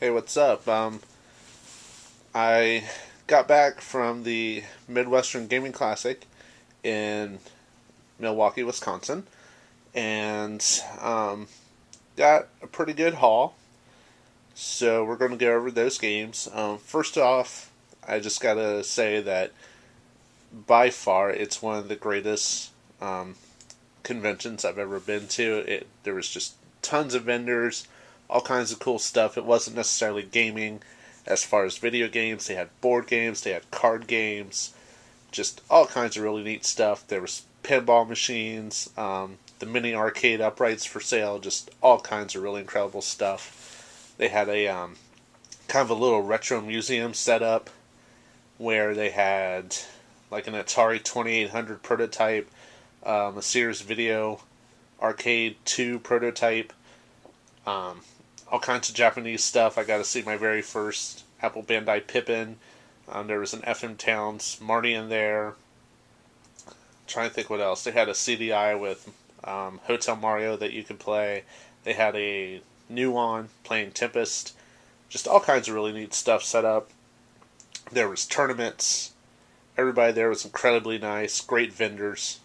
Hey, what's up? I got back from the Midwestern Gaming Classic in Milwaukee, Wisconsin, and got a pretty good haul. So we're going to go over those games. First off, I just gotta say that by far it's one of the greatest conventions I've ever been to. There was just tons of vendors, all kinds of cool stuff. It wasn't necessarily gaming as far as video games. They had board games, they had card games, just all kinds of really neat stuff. There was pinball machines, the mini arcade uprights for sale, just all kinds of really incredible stuff. They had a kind of a little retro museum set up where they had like an Atari 2800 prototype, a Sears Video Arcade 2 prototype, all kinds of Japanese stuff. I got to see my very first Apple Bandai Pippin. There was an FM Towns Marty in there. I'm trying to think what else. They had a CDI with Hotel Mario that you could play. They had a new one playing Tempest. Just all kinds of really neat stuff set up. There was tournaments. Everybody there was incredibly nice. Great vendors.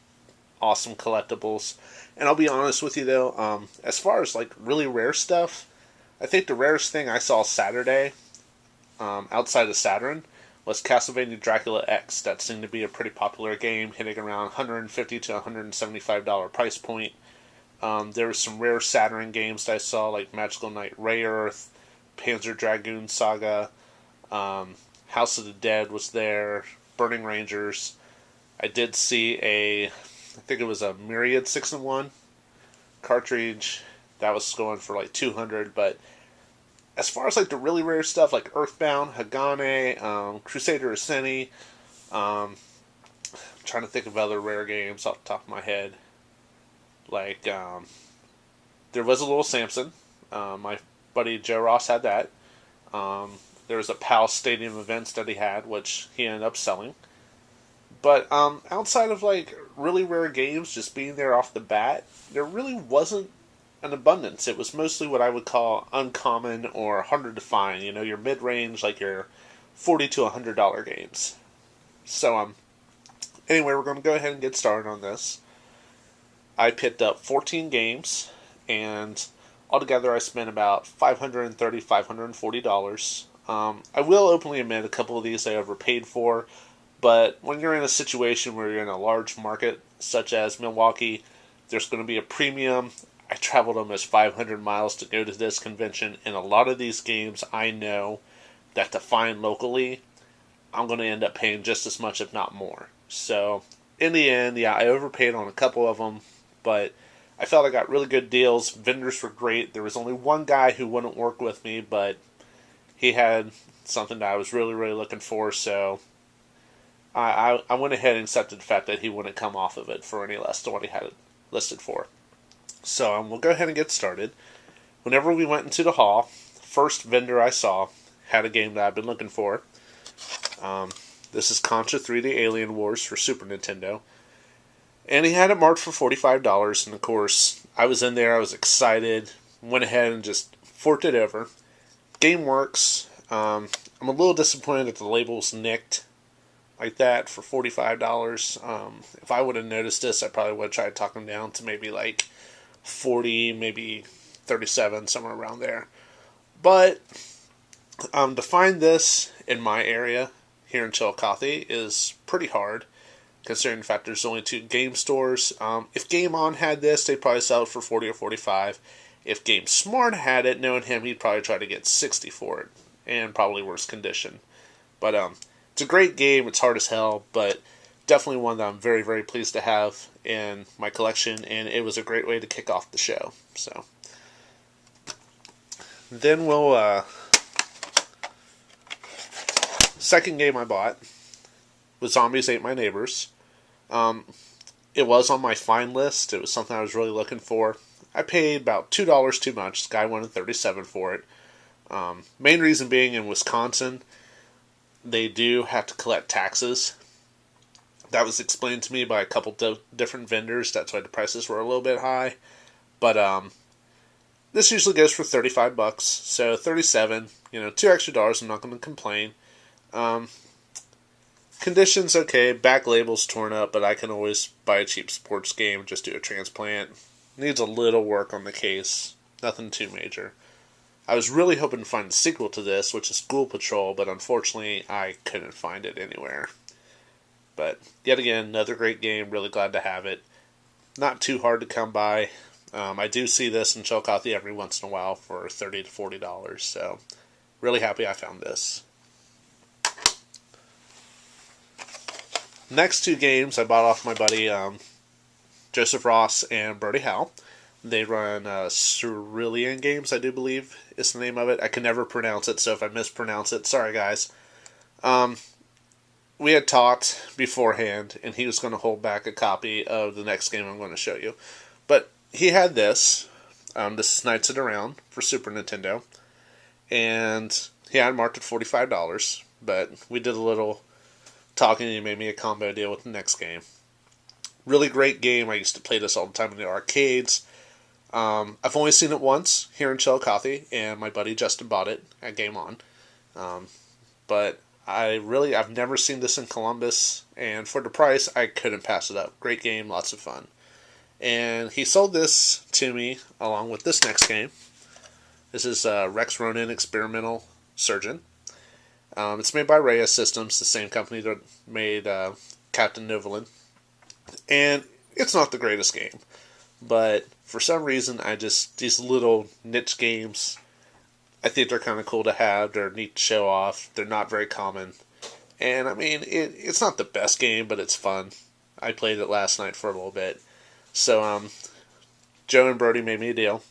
Awesome collectibles. And I'll be honest with you though, as far as like really rare stuff, I think the rarest thing I saw Saturday, outside of Saturn, was Castlevania Dracula X. That seemed to be a pretty popular game, hitting around $150 to $175 price point. There were some rare Saturn games that I saw, like Magical Knight Ray Earth, Panzer Dragoon Saga, House of the Dead was there, Burning Rangers. I did see I think it was a Marriott 6-in-1 cartridge that was going for like 200. But as far as like the really rare stuff, like Earthbound, Hagane, Crusader Asceni, I'm trying to think of other rare games off the top of my head. Like there was a little Samson. My buddy Joe Ross had that. There was a PAL Stadium events that he had, which he ended up selling. But outside of like really rare games just being there off the bat, there really wasn't an abundance. It was mostly what I would call uncommon or harder to find. You know, your mid-range, like your $40 to $100 games. So anyway, we're going to go ahead and get started on this. I picked up 14 games, and altogether I spent about $530, $540. I will openly admit a couple of these I overpaid for, but when you're in a situation where you're in a large market, such as Milwaukee, there's going to be a premium. I traveled almost 500 miles to go to this convention, and a lot of these games I know that to find locally, I'm going to end up paying just as much, if not more. So, in the end, yeah, I overpaid on a couple of them, but I felt I got really good deals. Vendors were great. There was only one guy who wouldn't work with me, but he had something that I was really, really looking for, so I went ahead and accepted the fact that he wouldn't come off of it for any less than what he had it listed for. So we'll go ahead and get started. Whenever we went into the hall, first vendor I saw had a game that I've been looking for. This is Contra 3D Alien Wars for Super Nintendo. And he had it marked for $45, and of course, I was in there, I was excited, went ahead and just forked it over. Game works. I'm a little disappointed that the label's nicked like that for $45. If I would have noticed this, I probably would have tried to talk him down to maybe like 40, maybe 37, somewhere around there. But to find this in my area here in Chillicothe is pretty hard, considering the fact there's only 2 game stores. If Game On had this, they'd probably sell it for 40 or 45. If Game Smart had it, knowing him, he'd probably try to get 60 for it, and probably worse condition. But it's a great game. It's hard as hell, but definitely one that I'm very, very pleased to have in my collection, and it was a great way to kick off the show. So then second game I bought was Zombies Ate My Neighbors. It was on my find list. It was something I was really looking for. I paid about $2 too much. This guy wanted $37 for it. Main reason being, in Wisconsin, they do have to collect taxes. That was explained to me by a couple different vendors. That's why the prices were a little bit high. But this usually goes for $35, so 37. $2 extra. I'm not going to complain. Conditions okay, back label's torn up, but I can always buy a cheap sports game, just do a transplant. Needs a little work on the case, nothing too major. I was really hoping to find a sequel to this, which is School Patrol, but unfortunately I couldn't find it anywhere. But yet again, another great game, really glad to have it. Not too hard to come by. I do see this in Chillicothe every once in a while for $30 to $40, so really happy I found this. Next two games I bought off my buddy Joseph Ross and Brody Howe. They run Cerulean Games, I do believe is the name of it. I can never pronounce it, so if I mispronounce it, sorry guys. We had talked beforehand, and he was going to hold back a copy of the next game I'm going to show you. But he had this. This is Knights of the Round for Super Nintendo. And he had marked at $45, but we did a little talking and he made me a combo deal with the next game. Really great game. I used to play this all the time in the arcades. I've only seen it once here in Chillicothe, and my buddy Justin bought it at Game On. But I've never seen this in Columbus, and for the price, I couldn't pass it up. Great game, lots of fun. And he sold this to me along with this next game. This is Rex Ronin Experimental Surgeon. It's made by Reyes Systems, the same company that made Captain Novolin. And it's not the greatest game. But for some reason, these little niche games, I think they're kind of cool to have. They're neat to show off. They're not very common. And I mean, it's not the best game, but it's fun. I played it last night for a little bit. So, Joe and Brody made me a deal.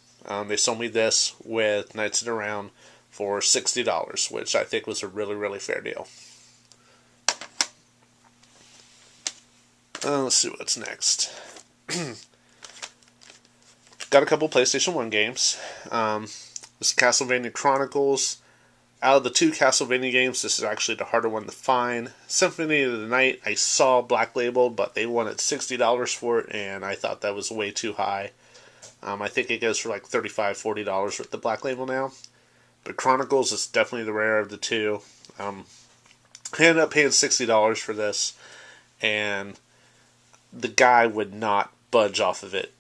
They sold me this with Knights of the Round for $60, which I think was a really, really fair deal. Let's see what's next. Got a couple PlayStation 1 games. This is Castlevania Chronicles. Out of the two Castlevania games, this is actually the harder one to find. Symphony of the Night, I saw black labeled, but they wanted $60 for it, and I thought that was way too high. I think it goes for like $35, $40 with the black label now. But Chronicles is definitely the rare of the two. I ended up paying $60 for this, and the guy would not budge off of it.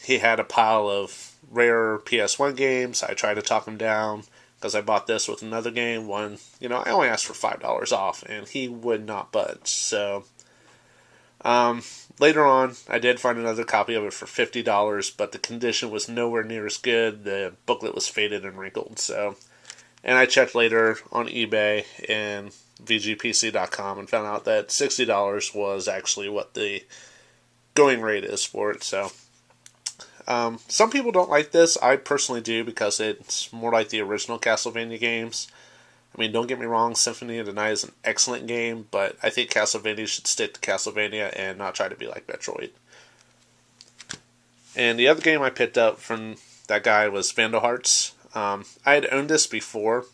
He had a pile of rare PS1 games. I tried to talk him down because I bought this with another game. I only asked for $5 off, and he would not budge. So, later on, I did find another copy of it for $50, but the condition was nowhere near as good. The booklet was faded and wrinkled. And I checked later on eBay and VGPC.com and found out that $60 was actually what the going rate is for it. So, some people don't like this. I personally do because it's more like the original Castlevania games. I mean, don't get me wrong, Symphony of the Night is an excellent game, but I think Castlevania should stick to Castlevania and not try to be like Metroid. And the other game I picked up from that guy was Vandal Hearts. I had owned this before,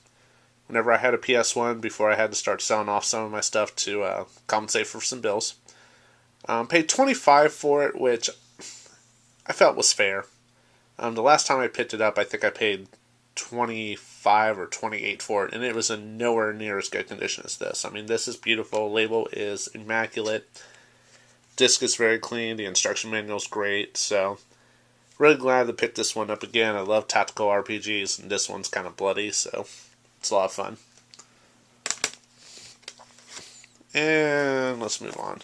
whenever I had a PS1, before I had to start selling off some of my stuff to compensate for some bills. Paid $25 for it, which I felt was fair. The last time I picked it up, I think I paid $25 or $28 for it, and it was in nowhere near as good condition as this. I mean, this is beautiful. Label is immaculate. Disc is very clean. The instruction manual is great. So, really glad to pick this one up again. I love tactical RPGs, and this one's kind of bloody, so it's a lot of fun. And let's move on.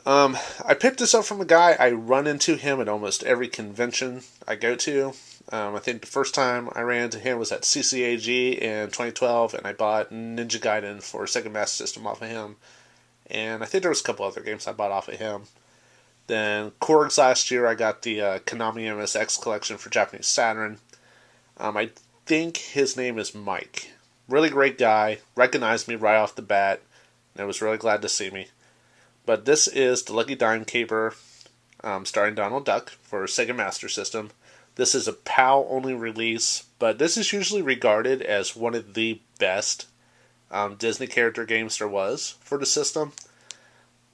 I picked this up from a guy. I run into him at almost every convention I go to. I think the first time I ran into him was at CCAG in 2012, and I bought Ninja Gaiden for Sega Master System off of him. And I think there was a couple other games I bought off of him. Then CORGS last year, I got the Konami MSX collection for Japanese Saturn. I think his name is Mike. Really great guy. Recognized me right off the bat, and was really glad to see me. But this is the Lucky Dime Caper, starring Donald Duck for Sega Master System. This is a PAL-only release, but this is usually regarded as one of the best Disney character games there was for the system.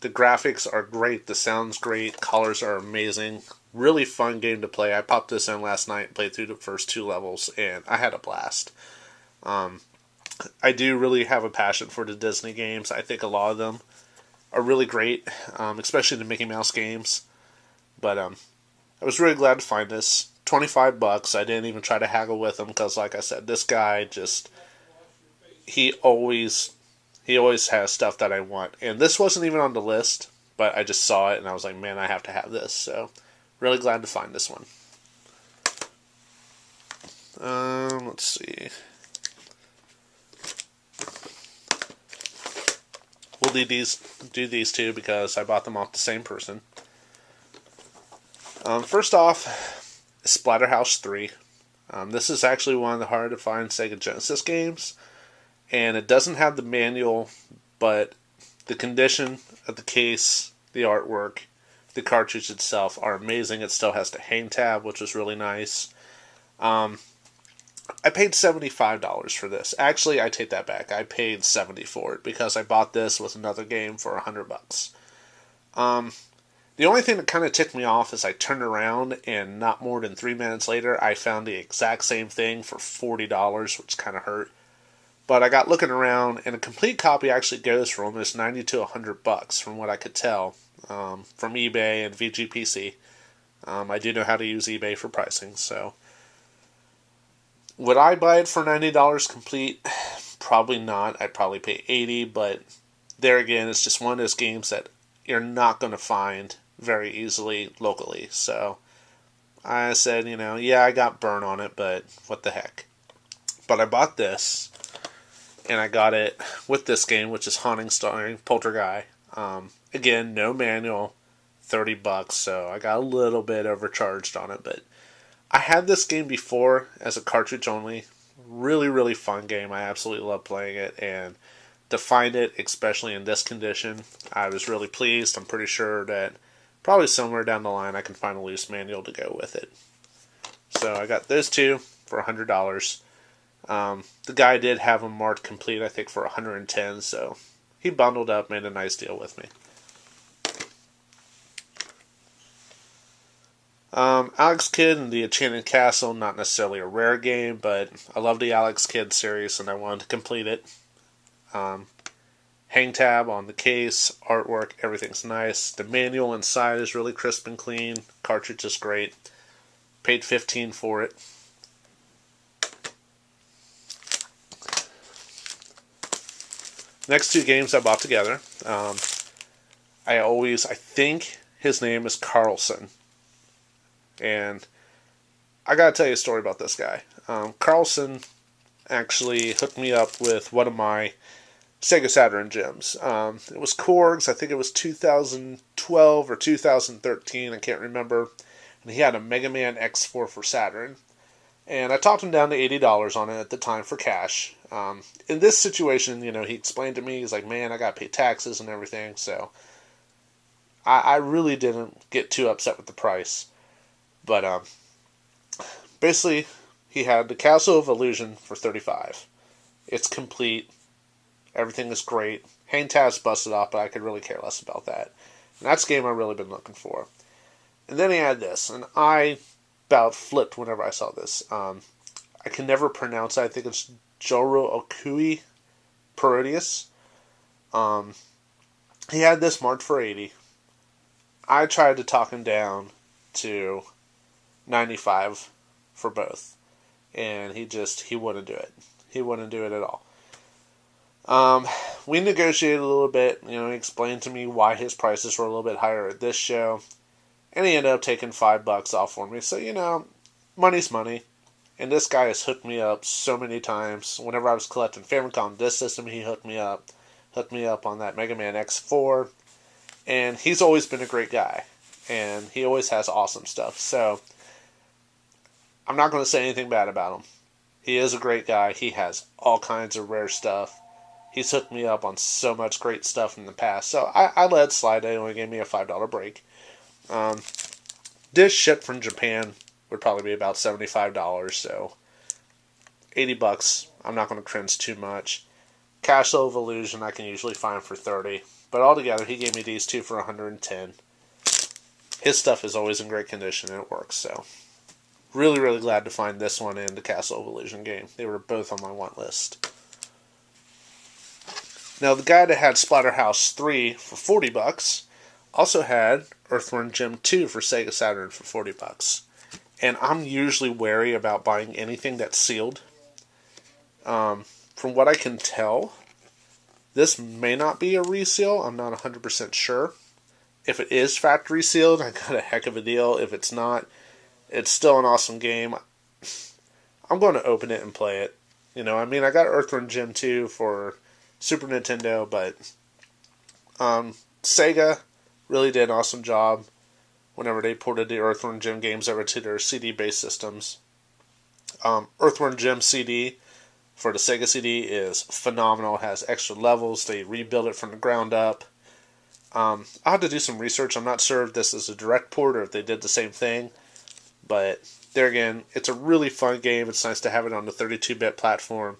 The graphics are great, the sound's great, colors are amazing. Really fun game to play. I popped this in last night and played through the first 2 levels, and I had a blast. Um, I do really have a passion for the Disney games. I think a lot of them are really great, especially the Mickey Mouse games. But I was really glad to find this. $25. I didn't even try to haggle with him because, like I said, this guy just he always he always has stuff that I want. And this wasn't even on the list, but I just saw it and I was like, man, I have to have this. So really glad to find this one. Let's see. We'll do these two because I bought them off the same person. First off, Splatterhouse 3. This is actually one of the hard to find Sega Genesis games, and it doesn't have the manual, but the condition of the case, the artwork, the cartridge itself are amazing. It still has the hang tab, which was really nice. I paid $75 for this. Actually, I take that back. I paid $70 for it because I bought this with another game for $100. The only thing that kind of ticked me off is I turned around and not more than 3 minutes later, I found the exact same thing for $40, which kind of hurt. But I got looking around, and a complete copy actually goes for almost $90 to $100, from what I could tell from eBay and VGPC. I do know how to use eBay for pricing, so would I buy it for $90 complete? Probably not. I'd probably pay $80, but there again, it's just one of those games that you're not going to find very easily locally. So I said, yeah, I got burn on it, but what the heck. But I bought this, and I got it with this game, which is Haunting starring Poltergeist. Again, no manual, $30, so I got a little bit overcharged on it, but I had this game before as a cartridge only. Really, really fun game. I absolutely love playing it, and to find it, especially in this condition, I was really pleased. I'm pretty sure that probably somewhere down the line I can find a loose manual to go with it. So I got those two for $100. The guy did have them marked complete, I think, for $110, so he bundled up, made a nice deal with me. Alex Kidd and the Enchanted Castle, not necessarily a rare game, but I love the Alex Kidd series and I wanted to complete it. Hang tab on the case, artwork, everything's nice. The manual inside is really crisp and clean. Cartridge is great. Paid $15 for it. Next two games I bought together. I think his name is Carlson. And I gotta tell you a story about this guy. Carlson actually hooked me up with one of my Sega Saturn gems. It was CORGS, I think it was 2012 or 2013, I can't remember. And he had a Mega Man X4 for Saturn. And I talked him down to $80 on it at the time for cash. In this situation, he explained to me, he's like, man, I gotta pay taxes and everything, so I really didn't get too upset with the price. But basically, he had the Castle of Illusion for $35. It's complete. Everything is great. Hang tab's busted off, but I could really care less about that. And that's the game I've really been looking for. And then he had this, and I about flipped whenever I saw this. I can never pronounce it. I think it's Joro Okui Parodius. He had this marked for $80. I tried to talk him down to $95 for both, and he wouldn't do it. He wouldn't do it at all. We negotiated a little bit. He explained to me why his prices were a little bit higher at this show, and he ended up taking $5 off for me. So money's money, and this guy has hooked me up so many times. Whenever I was collecting Famicom Disk System, he hooked me up on that Mega Man X4, and he's always been a great guy, and he always has awesome stuff. So I'm not going to say anything bad about him. He is a great guy. He has all kinds of rare stuff. He's hooked me up on so much great stuff in the past. So I let it slide. They only gave me a $5 break. This ship from Japan would probably be about $75. So $80. I'm not going to cringe too much. Castle of Illusion I can usually find for $30. But altogether, he gave me these two for $110. his stuff is always in great condition and it works. So really, really glad to find this one and the Castle of Illusion game. They were both on my want list. Now, the guy that had Splatterhouse 3 for $40 also had Earthworm Jim 2 for Sega Saturn for $40. And I'm usually wary about buying anything that's sealed. From what I can tell, this may not be a reseal. I'm not 100% sure. If it is factory sealed, I got a heck of a deal. If it's not, it's still an awesome game. I'm going to open it and play it. I got Earthworm Jim 2 for Super Nintendo, but Sega really did an awesome job whenever they ported the Earthworm Jim games over to their CD-based systems. Earthworm Jim CD for the Sega CD is phenomenal. It has extra levels. They rebuilt it from the ground up. I'll have to do some research. I'm not sure if this is a direct port or if they did the same thing. But there again, it's a really fun game. It's nice to have it on the 32-bit platform.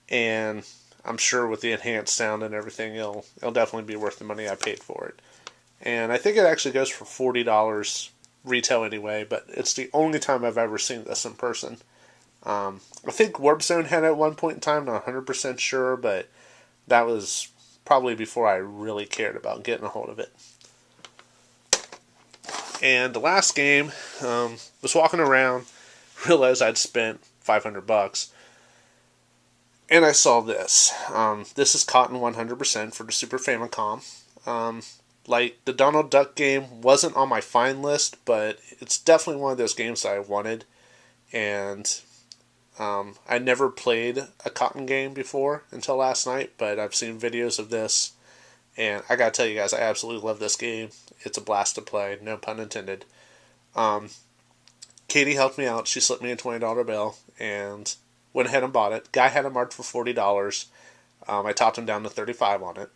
And I'm sure with the enhanced sound and everything, it'll definitely be worth the money I paid for it. And I think it actually goes for $40 retail anyway, but it's the only time I've ever seen this in person. I think Warp Zone had it at one point in time, not 100% sure, but that was probably before I really cared about getting a hold of it. And the last game, was walking around, realized I'd spent $500, and I saw this. This is Cotton 100% for the Super Famicom. Like, the Donald Duck game wasn't on my find list, but it's definitely one of those games that I wanted. And I never played a Cotton game before until last night, but I've seen videos of this. And I gotta tell you guys, I absolutely love this game. It's a blast to play, no pun intended. Katie helped me out. She slipped me a $20 bill and went ahead and bought it. Guy had it marked for $40. I topped him down to $35 on it.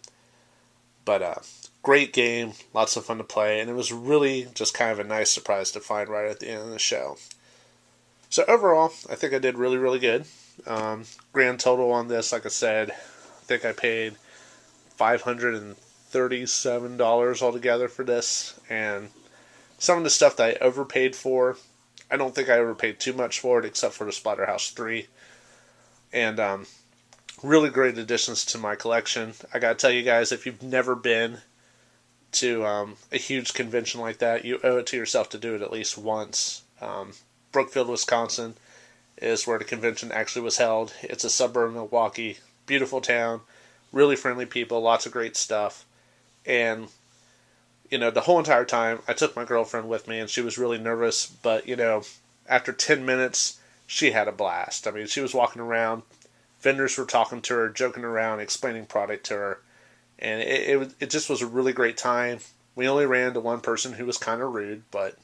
But great game, lots of fun to play, and it was really just kind of a nice surprise to find right at the end of the show. So overall, I think I did really, really good. Grand total on this, like I said, I think I paid $537 altogether for this, and some of the stuff that I overpaid for, I don't think I overpaid too much for it, except for the Splatterhouse 3. And really great additions to my collection. I gotta tell you guys, if you've never been to a huge convention like that, you owe it to yourself to do it at least once. Brookfield, Wisconsin is where the convention actually was held. It's a suburb of Milwaukee. Beautiful town. Really friendly people. Lots of great stuff. And, the whole entire time, I took my girlfriend with me, and she was really nervous. But, after 10 minutes, she had a blast. I mean, she was walking around. Vendors were talking to her, joking around, explaining product to her. And it just was a really great time. We only ran into one person who was kind of rude, but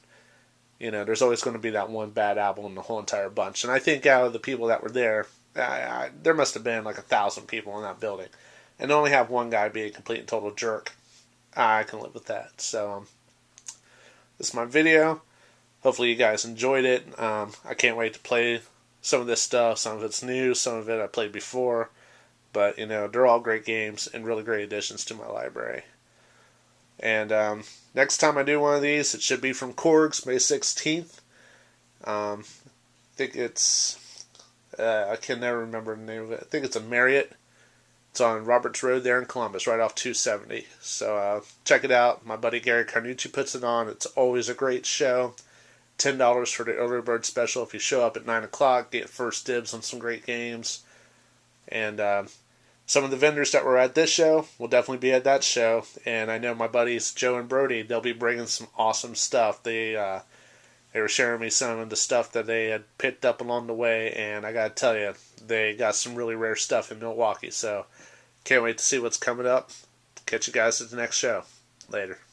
there's always going to be that one bad apple in the whole entire bunch. And I think out of the people that were there, there must have been like 1,000 people in that building. And to only have one guy be a complete and total jerk, I can live with that. So, this is my video. Hopefully you guys enjoyed it. I can't wait to play some of this stuff. Some of it's new, some of it I played before. But, they're all great games and really great additions to my library. And next time I do one of these, it should be from CORGS, May 16th. I think it's, I can never remember the name of it. I think it's a Marriott. It's on Roberts Road there in Columbus, right off 270. So check it out. My buddy Gary Carnucci puts it on. It's always a great show. $10 for the early bird special. If you show up at 9 o'clock, get first dibs on some great games. And some of the vendors that were at this show will definitely be at that show. And I know my buddies Joe and Brody, they'll be bringing some awesome stuff. They were sharing me some of the stuff that they had picked up along the way. And I got to tell you, they got some really rare stuff in Milwaukee. So can't wait to see what's coming up. Catch you guys at the next show. Later.